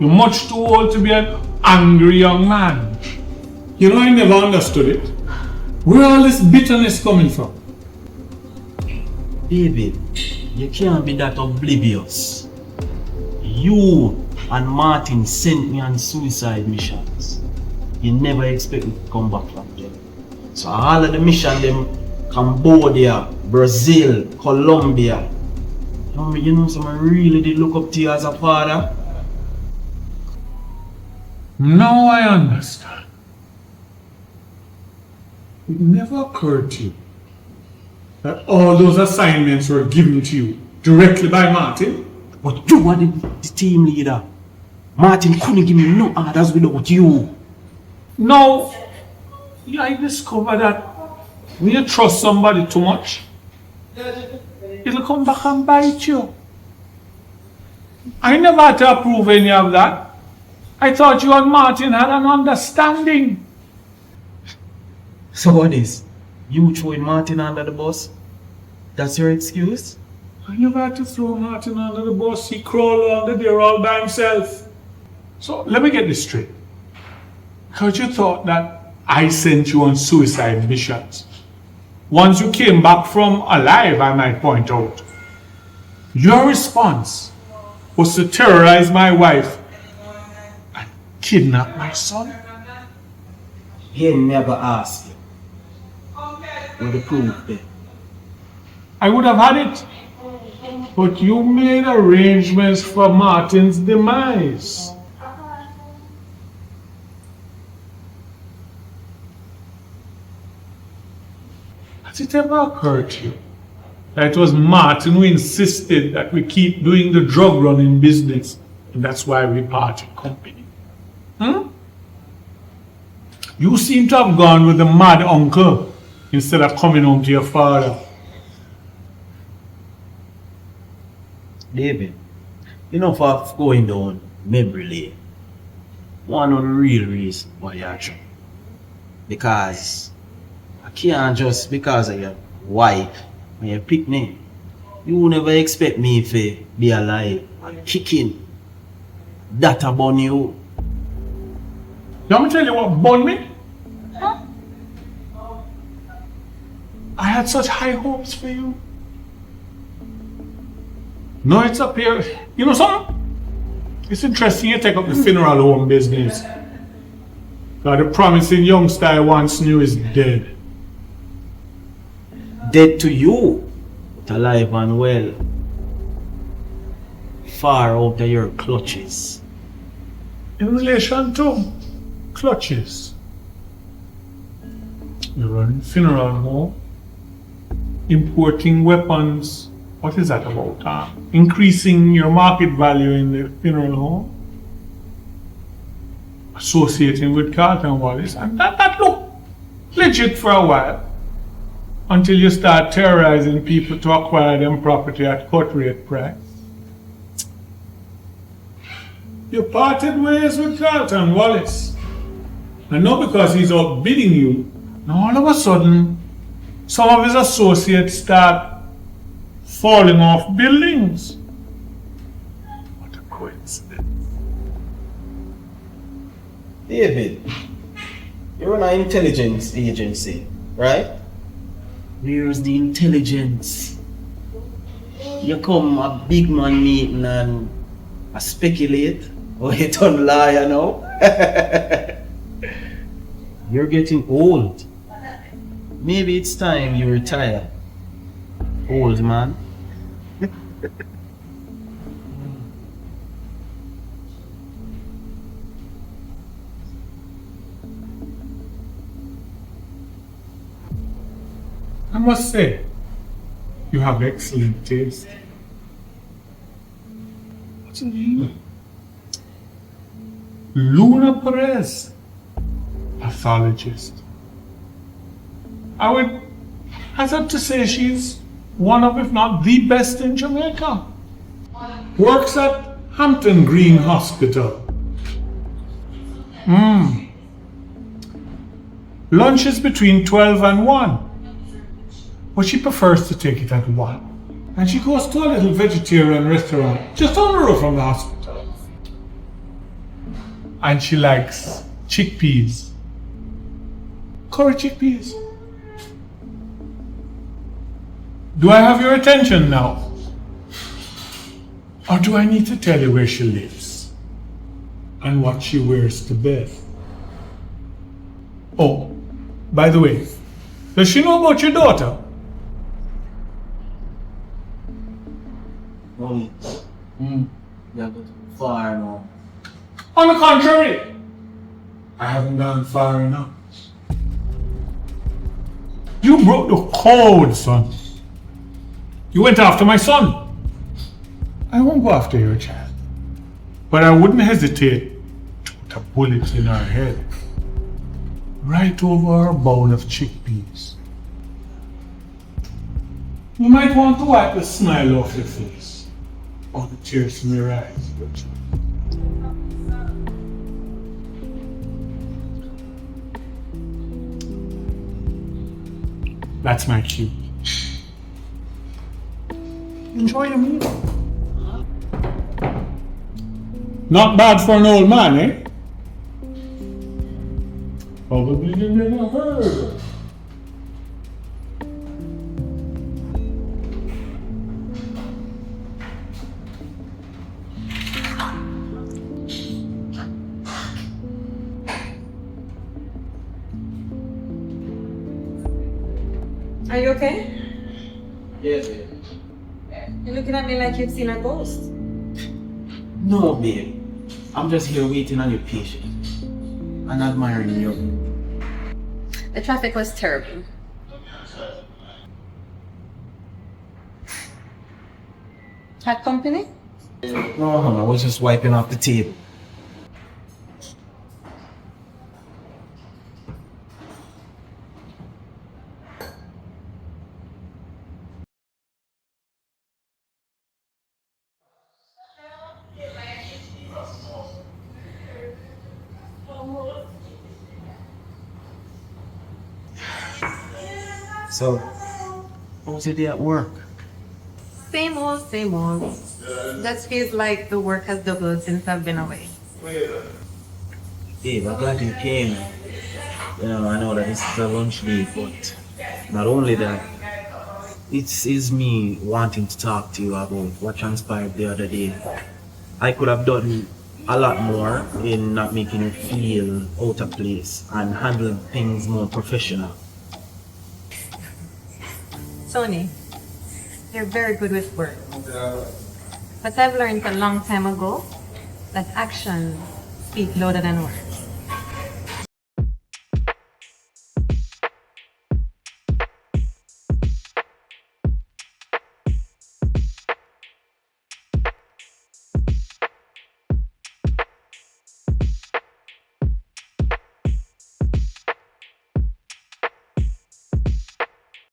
You're much too old to be an angry young man. You know, I never understood it. Where all this bitterness coming from? David, you can't be that oblivious. You and Martin sent me on suicide missions. You never expect me to come back from them. So all of the mission them, Cambodia, Brazil, Colombia. You know, someone really did look up to you as a father. Now I understand. It never occurred to you that all those assignments were given to you directly by Martin? But you were the team leader. Martin couldn't give me no orders without you. No, I discovered that when you trust somebody too much, it'll come back and bite you. I never had to approve any of that. I thought you and Martin had an understanding. So what is? You throwing Martin under the bus? That's your excuse? I never had to throw Martin under the bus. He crawled under there all by himself. So let me get this straight. Because you thought that I sent you on suicide missions. Once you came back from alive, I might point out. Your response was to terrorize my wife and kidnap my son. He never asked you. With the proof there. I would have had it. But you made arrangements for Martin's demise. Has it ever occurred to you that it was Martin who insisted that we keep doing the drug running business, and that's why we parted company? You seem to have gone with the mad uncle instead of coming home to your father. David, enough of going down memory lane. One of the real reasons why you're trouble. Because I can't just because of your wife and your picnic. You never expect me to be alive and kicking. That about you. You want me to tell you what burned me? I had such high hopes for you. No, it's up here. You know something? It's interesting you take up the funeral home business. God, the promising youngster I once knew is dead. Dead to you, but alive and well. Far out of your clutches. In relation to clutches. You're running funeral home, importing weapons. What is that about? Increasing your market value in the funeral home, associating with Carlton Wallace, and that looked legit for a while, until you start terrorizing people to acquire them property at cut rate price. You parted ways with Carlton Wallace, and not because he's outbidding you. Now all of a sudden, some of his associates start falling off buildings. What a coincidence. David, you're an intelligence agency, right? Where's the intelligence? You come a big man meeting and speculate, or you turn liar now? You're getting old. Maybe it's time you retire. Old man. I must say, you have excellent taste. What's your name? Luna Perez, pathologist. I would hazard to say she's one of, if not the best in Jamaica. Works at Hampton Green Hospital. Lunch is between 12 and 1. But she prefers to take it at 1. And she goes to a little vegetarian restaurant just down the road from the hospital. and she likes chickpeas. Curry chickpeas. Do I have your attention now? Or do I need to tell you where she lives and what she wears to bed? Oh, by the way, does she know about your daughter? Mommy, you have got far now. On the contrary, I haven't gone far enough. You broke the code, son. You went after my son. I won't go after your child, but I wouldn't hesitate to put a bullet in her head, right over her bowl of chickpeas. You might want to wipe the smile off your face, or the tears from your eyes. That's my cue. Enjoy the meal. Not bad for an old man, eh? Probably you never heard. Are you okay? Yes, babe. You're looking at me like you've seen a ghost. No, babe. I'm just here waiting on your patience and admiring you. The traffic was terrible. Had company? No, I was just wiping off the table. So, how was your day at work? Same old, same old. Just feels like the work has doubled since I've been away. Babe, I'm glad you came. You know, I know that this is a lunch break, but not only that, it is me wanting to talk to you about what transpired the other day. I could have done a lot more in not making you feel out of place and handling things more professional. Tony, you're very good with words. But I've learned a long time ago that actions speak louder than words.